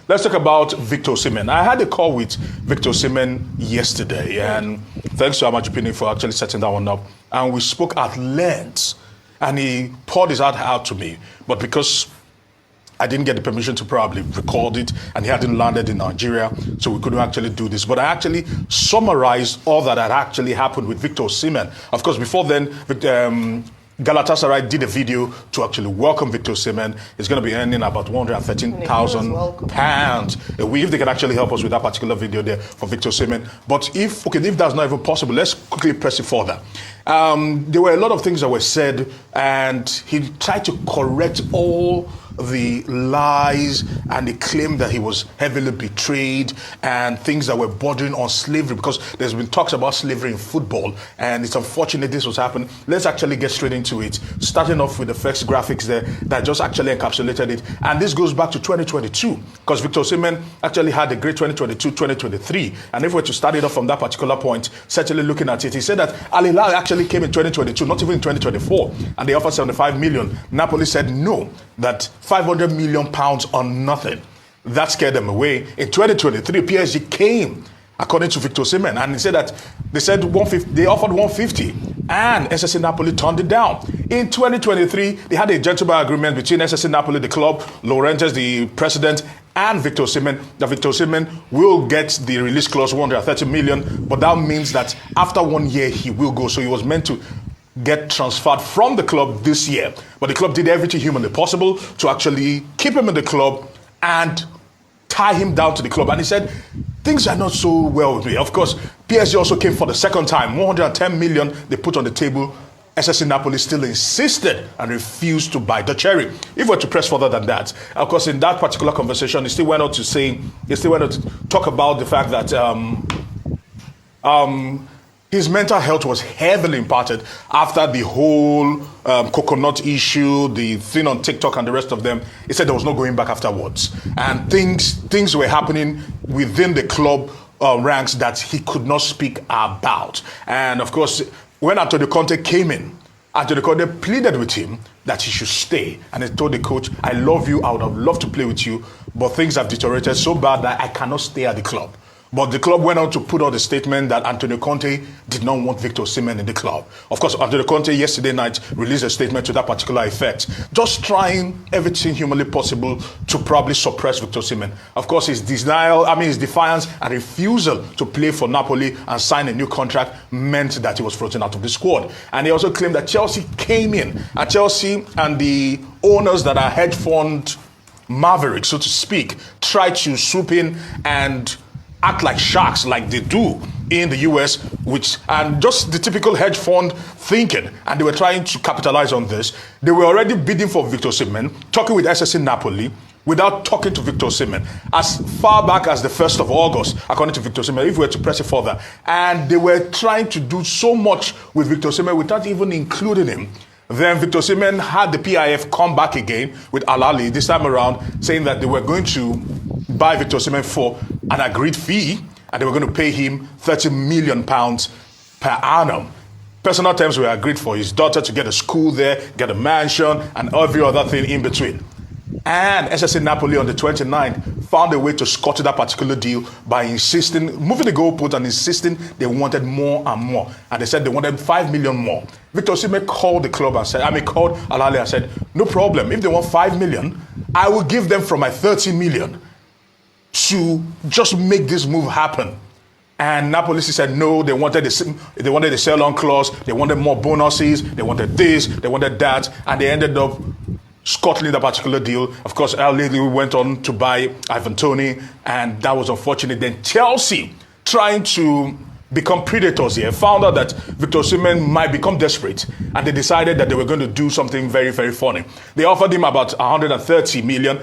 let's talk about Victor Osimhen. I had a call with Victor Osimhen yesterday, and thanks to Amajipini for actually setting that one up. And we spoke at length, and he poured his heart out to me. But because I didn't get the permission to probably record it, and he hadn't landed in Nigeria, so we couldn't actually do this. But I actually summarized all that had actually happened with Victor Osimhen. Of course, before then, Galatasaray did a video to actually welcome Victor Osimhen. He's going to be earning about £113,000 a week, if they can actually help us with that particular video there for Victor Osimhen. But if that's not even possible, let's quickly press it further. There were a lot of things that were said, and he tried to correct all the lies and the claim that he was heavily betrayed and things that were bordering on slavery, because there's been talks about slavery in football, and it's unfortunate this was happening. Let's actually get straight into it, starting off with the first graphics there that just actually encapsulated it. And this goes back to 2022, because Victor Osimhen actually had a great 2022-2023, and if we were to start it off from that particular point, certainly looking at it, he said that Al Hilal actually came in 2022, not even in 2024, and they offered 75 million. Napoli said no, that 500 million pounds on nothing. That scared them away. In 2023, PSG came, according to Victor Osimhen, and he said that they offered 150, and SSC Napoli turned it down. In 2023, they had a gentleman agreement between SSC Napoli, the club, Laurentiis, the president, and Victor Osimhen, that Victor Osimhen will get the release clause, 130 million, but that means that after 1 year, he will go. So he was meant to get transferred from the club this year. But the club did everything humanly possible to actually keep him in the club and tie him down to the club. And he said, things are not so well with me. Of course, PSG also came for the second time. 110 million they put on the table. SSC Napoli still insisted and refused to buy the cherry. If we're to press further than that, of course, in that particular conversation, he still went on to talk about the fact that his mental health was heavily impacted after the whole coconut issue, the thing on TikTok and the rest of them. He said there was no going back afterwards. And things were happening within the club ranks that he could not speak about. And of course, when Antonio Conte came in, Antonio Conte pleaded with him that he should stay. And he told the coach, I love you, I would have loved to play with you, but things have deteriorated so bad that I cannot stay at the club. But the club went on to put out the statement that Antonio Conte did not want Victor Osimhen in the club. Of course, Antonio Conte yesterday night released a statement to that particular effect, just trying everything humanly possible to probably suppress Victor Osimhen. Of course, his defiance and refusal to play for Napoli and sign a new contract meant that he was frozen out of the squad. And he also claimed that Chelsea came in, and Chelsea and the owners that are hedge fund mavericks, so to speak, tried to swoop in and act like sharks like they do in the US, and just the typical hedge fund thinking, and they were trying to capitalize on this. They were already bidding for Victor Osimhen, talking with SSC Napoli, without talking to Victor Osimhen, as far back as the 1st of August, according to Victor Osimhen, if we were to press it further. And they were trying to do so much with Victor Osimhen without even including him. Then Victor Osimhen had the PIF come back again with Al Ahly this time around, saying that they were going to buy Victor Osimhen for an agreed fee, and they were going to pay him £30 million per annum. Personal terms were agreed for his daughter to get a school there, get a mansion, and every other thing in between. And SSC Napoli on the 29th found a way to scuttle that particular deal by moving the goalpost and insisting they wanted more and more. And they said they wanted 5 million more. Victor Osimhen called the club and called Al Ahly and said, no problem, if they want 5 million, I will give them from my 30 million to just make this move happen. And Napoli said no, they wanted a sell-on clause, they wanted more bonuses, they wanted this, they wanted that, and they ended up scuttling that particular deal. Of course, Al Ahly went on to buy Ivan Toney, and that was unfortunate. Then Chelsea, trying to become predators here, found out that Victor Osimhen might become desperate, and they decided that they were going to do something very, very funny. They offered him about 130 million.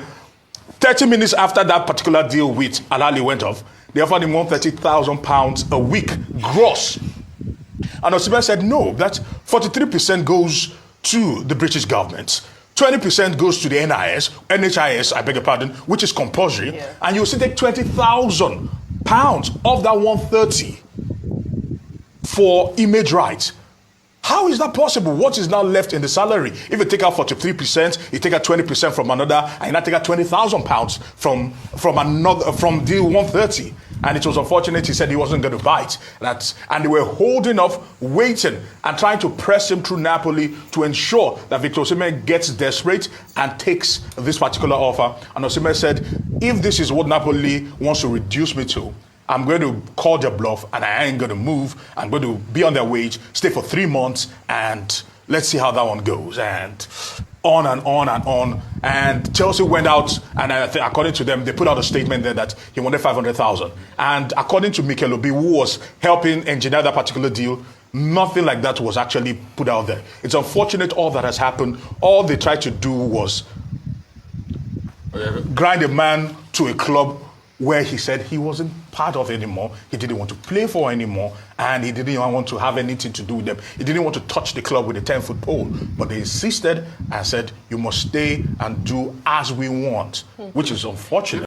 30 minutes after that particular deal with Al Ahly went off, they offered him £130,000 a week gross. And Osimhen said no, that 43% goes to the British government. 20% goes to the NHIS, I beg your pardon, which is compulsory, and you still take £20,000 of that 130 for image rights. How is that possible? What is now left in the salary? If you take out 43%, you take out 20% from another, and you now take out £20,000 from deal 130. And it was unfortunate. He said he wasn't going to bite. And they were holding off, waiting, and trying to press him through Napoli to ensure that Victor Osimhen gets desperate and takes this particular offer. And Osimhen said, if this is what Napoli wants to reduce me to, I'm going to call their bluff and I ain't going to move. I'm going to be on their wage, stay for 3 months, and let's see how that one goes. And on and on and on. And Chelsea went out, and I think, according to them, they put out a statement there that he wanted 500,000. And according to Mikel Obi, who was helping engineer that particular deal, nothing like that was actually put out there. It's unfortunate all that has happened. All they tried to do was grind a man to a club where he said he wasn't part of anymore, he didn't want to play for anymore, and he didn't even want to have anything to do with them. He didn't want to touch the club with a 10-foot pole, but they insisted and said, you must stay and do as we want, which is unfortunate.